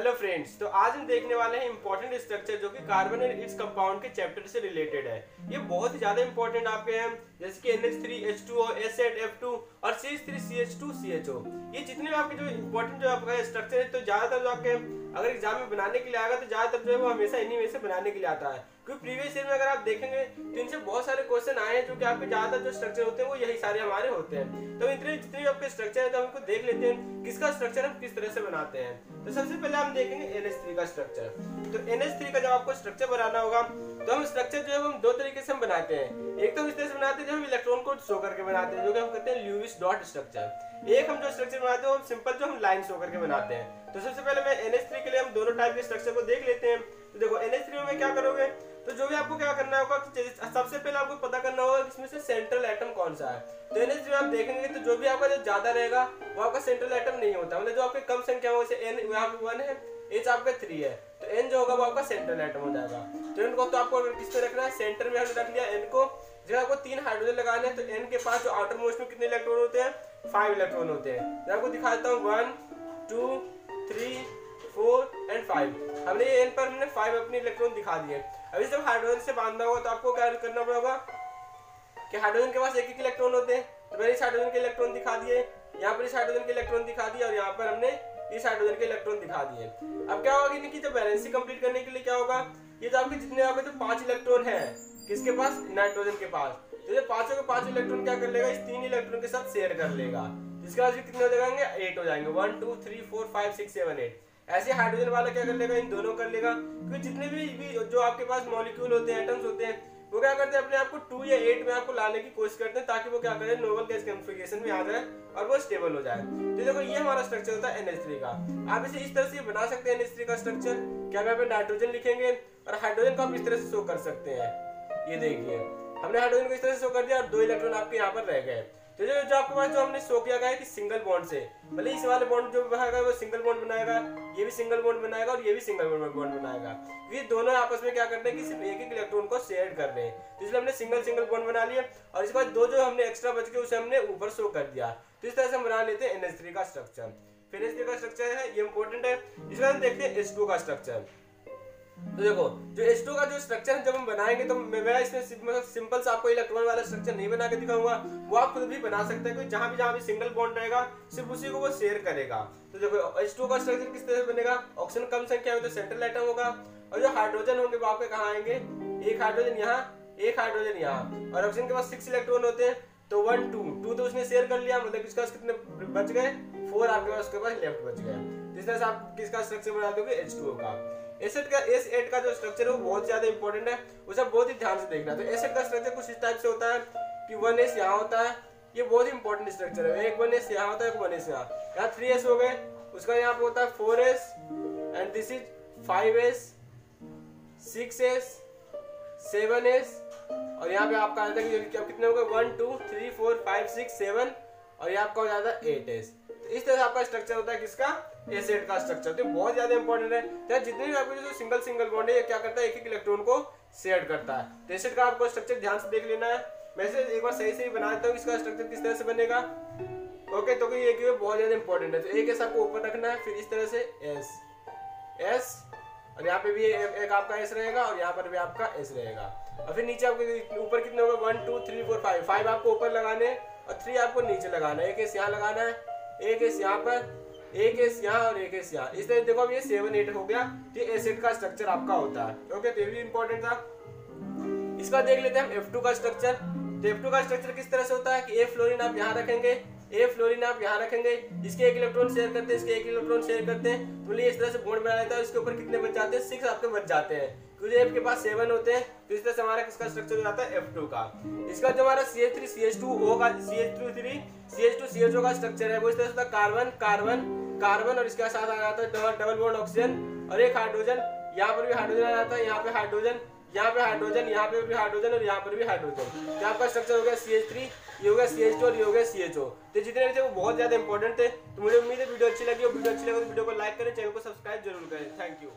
Hello friends, तो आज हम देखने वाले हैं इंपॉर्टेंट स्ट्रक्चर जो कि कार्बन एंड इट्स कंपाउंड के चैप्टर से रिलेटेड है। ये बहुत ही ज्यादा इंपॉर्टेंट आपके हैं, जैसे कि NH3H2O, S8F2 और CH3CH2CHO। ये जितने भी आपके जो इंपॉर्टेंट जो आपका स्ट्रक्चर है, तो ज्यादातर जो आपके अगर एग्जाम में बनाने के लिए आएगा तो ज्यादातर जो है वो हमेशा इन्हीं में से बनाने के लिए आता है, क्योंकि प्रीवियस ईयर में अगर आप देखेंगे तो इनसे बहुत सारे क्वेश्चन आए हैं जो कि आपके ज्यादातर जो स्ट्रक्चर होते हैं वो यही सारे हमारे होते हैं। तो इतने जितने भी आपके स्ट्रक्चर है तो हमको देख लेते हैं किसका स्ट्रक्चर हम किस तरह से बनाते हैं। तो सबसे पहले हम देखेंगे NH3 का स्ट्रक्चर। तो NH3 का जब आपको स्ट्रक्चर बनाना होगा तो हम स्ट्रक्चर जो है हम दो तरीके से हम बनाते हैं। एक तो हम इस तरह से बनाते हैं जब हम इलेक्ट्रॉन को शो करके बनाते हैं, जो कि हम कहते हैं ल्यूइस डॉट स्ट्रक्चर। एक हम जो स्ट्रक्चर बनाते हैं वो सिंपल जो हम लाइन शो करके बनाते हैं। तो सबसे पहले मैं NH3 के लिए हम दोनों टाइप के स्ट्रक्चर को देख लेते हैं। तो देखो NH3 में क्या करोगे, तो जो भी आपको क्या करना होगा, सबसे पहले आपको पता करना होगा कि इसमें से सेंट्रल एटम कौन सा है। तो NH3 में आप देखेंगे तो जो भी आपका जो ज्यादा रहेगा वो आपका सेंट्रल एटम नहीं होता, मतलब जो आपके कम संख्या में, जैसे N यहाँ पे 1 है, H आपका 3 है, तो N जो होगा वो आपका सेंट्रल एटम हो जाएगा। तो N को तो आपको किस पे रखना है, सेंटर में हमने रख लिया N को। जब आपको 3 हाइड्रोजन लगाने हैं तो N के पास जो आउटर मोस्ट में कितने इलेक्ट्रॉन होते हैं, 5 इलेक्ट्रॉन होते हैं। मैं आपको दिखा देता हूँ 1 2 3 4 एंड 5। हमने ये N पर हमने 5 अपने इलेक्ट्रॉन दिखा दिए। अभी जब हाइड्रोजन से बांधना होगा तो आपको क्या करना पड़ेगा कि हाइड्रोजन के पास एक एक इलेक्ट्रॉन होते हैं, तो मैंने इस हाइड्रोजन के इलेक्ट्रॉन दिखा दिए, यहाँ पर इस हाइड्रोजन के इलेक्ट्रॉन दिखा दिए और यहाँ पर हमने इस हाइड्रोजन के इलेक्ट्रॉन दिखा दिए। अब क्या होगा कि इनकी जो बैलेंसिंग कंप्लीट करने के लिए क्या होगा, ये जो आपके जितने आपके जो 5 इलेक्ट्रॉन है किसके पास, नाइट्रोजन के पास, तो ये पांचों के 5 इलेक्ट्रॉन क्या कर लेगा, इस 3 इलेक्ट्रॉन के साथ शेयर कर लेगा। इसके बाद कितने हो जाएंगे, 8 हो जाएंगे, 1 2 3 4 5 6 7 8। ऐसे हाइड्रोजन वाला क्या कर लेगा, इन दोनों कर लेगा, क्योंकि जितने भी जो आपके पास मॉलिक्यूल होते हैं, एटम्स होते हैं, वो क्या करते हैं अपने आप को 2 या 8 में आपको लाने की कोशिश करते हैं, ताकि वो क्या करे, नोबल गैस कॉन्फ़िगरेशन में आ जाए और वो स्टेबल हो जाए। तो देखो ये हमारा स्ट्रक्चर होता है NH3 का। आप इसे इस तरह से बना सकते हैं NH3 का स्ट्रक्चर। क्या यहाँ पे नाइट्रोजन लिखेंगे और हाइड्रोजन को आप इस तरह से शो कर सकते हैं। ये देखिए हमने हाइड्रोजन को इस तरह से शो कर दिया और 2 इलेक्ट्रॉन आपके यहाँ पर रह गए। तो जो आपके पास जो हमने शो किया गया है कि सिंगल बॉन्ड से, भले इस वाले बॉन्ड जो बनाएगा वो सिंगल बॉन्ड बनाएगा, ये भी सिंगल बॉन्ड बनाएगा और ये भी सिंगल बॉन्ड बनाएगा। ये दोनों आपस में क्या करते हैं कि सिर्फ एक एक इलेक्ट्रॉन को शेयर कर रहे हैं, तो इसलिए हमने सिंगल बॉन्ड बना लिया और इसके बाद दो जो हमने एक्स्ट्रा बच गए उसे हमने ऊपर शो कर दिया। तो इस तरह से हम बना लेते हैं NH3 का स्ट्रक्चर। फिर NH3 का स्ट्रक्चर है ये इंपॉर्टेंट है। इसके बाद देखते हैं H2 का स्ट्रक्चर। तो देखो जो H2 का जो स्ट्रक्चर है जब हम बनाएंगे तो मैं इसमें सिंपल सा आपको इलेक्ट्रॉन वाला स्ट्रक्चर नहीं बना के दिखाऊंगा, वो आप खुद भी बना सकते हैं, क्योंकि जहां भी सिंगल बॉन्ड रहेगा सिर्फ उसी को वो शेयर करेगा। तो देखो H2 का स्ट्रक्चर किस तरह से बनेगा, ऑक्सीजन कम संख्या में तो सेंट्रल एटम होगा और जो हाइड्रोजन होंगे वो आपके कहाँ आएंगे, एक हाइड्रोजन यहाँ, एक हाइड्रोजन यहाँ, और ऑक्सीजन के पास 6 इलेक्ट्रॉन होते हैं, तो 1 2 तो उसने शेयर कर लिया, मतलब इसके पास कितने बच गए, 4 आपके पास, उसके पास लेफ्ट बच गया। इस तरह से आप किसका स्ट्रक्चर बना दोगे, H2O का। S8 का जो स्ट्रक्चर है वो बहुत ज्यादा इंपॉर्टेंट है, उसे बहुत ही ध्यान से देखना। तो S8 का स्ट्रक्चर कुछ इस टाइप से होता है कि 1s यहाँ होता है, ये बहुत ही इंपॉर्टेंट स्ट्रक्चर है। एक 1s यहाँ होता है, एक 1s यहाँ 3s हो गए, उसका यहाँ पे होता है 4s and this is 5s 6s 7s और यहाँ पे आपका आता है कि कितने हो गए 1 2 3 4 5 6 7 और ये आपका हो जाता है 8s। इस तरह से आपका स्ट्रक्चर होता है किसका, S8 का स्ट्रक्चर। तो बहुत ज्यादा इंपॉर्टेंट है। तो जितने भी आपके जो सिंगल बॉन्ड है ये क्या करता है, एक एक इलेक्ट्रॉन को शेयर करता है। तो S8 का आपको स्ट्रक्चर ध्यान से देख लेना है। मैं से एक बार सही से ही बना देता हूँ इसका स्ट्रक्चर किस तरह से बनेगा। ओके, तो ये बहुत ज्यादा इंपॉर्टेंट है। तो एक ऐसा आपको ऊपर रखना है, फिर इस तरह से S और यहाँ पे भी एक आपका S रहेगा और यहाँ पर भी आपका S रहेगा, और फिर नीचे आपके ऊपर कितने होगा 1 2 3 4 5 5 आपको ऊपर लगाने और 3 आपको नीचे लगाना है। एक S यहाँ लगाना है, एक S यहाँ पर, एक S यहाँ और एक S यहाँ। इस तरह देखो अब ये 7 8 हो गया। ये S8 का स्ट्रक्चर आपका होता है। ओके, तो ये भी इंपॉर्टेंट था। इसका देख लेते हैं हम F2 का स्ट्रक्चर। तो F2 का स्ट्रक्चर किस तरह से होता है कि A फ्लोरीन आप यहाँ रखेंगे, A फ्लोरीन आप यहाँ रखेंगे, इसके एक इलेक्ट्रॉन शेयर करते हैं, इसके एक इलेक्ट्रॉन शेयर करते हैं, तो इस तरह से बॉन्ड बना लेता है। इसके ऊपर कितने बच जाते हैं, 6 आपके बच जाते हैं, क्योंकि F के पास 7 होते हैं। तो इस तरह से हमारा किसका स्ट्रक्चर हो जाता है, F2 का। इसका जो हमारा CH3CH2O का CH2CH2CHO का स्ट्रक्चर है वो इस तरह से कार्बन कार्बन कार्बन और इसके साथ आ जाता है डबल बॉन्ड ऑक्सीजन और एक हाइड्रोजन। यहाँ पर भी हाइड्रोजन आ जाता है, यहाँ पे हाइड्रोजन, यहाँ पे हाइड्रोजन, यहाँ पे भी हाइड्रोजन और यहाँ पर भी हाइड्रोजन। तो आपका स्ट्रक्चर हो गया CH3, ये हो गया CH2 और ये हो गया CHO। तो जितने भी थे वो बहुत ज्यादा इंपॉर्टेंट थे। तो मुझे उम्मीद है वीडियो अच्छी लगी हो। वीडियो अच्छी लगे तो वीडियो को लाइक करें, चैनल को सब्सक्राइब जरूर करें। Thank you.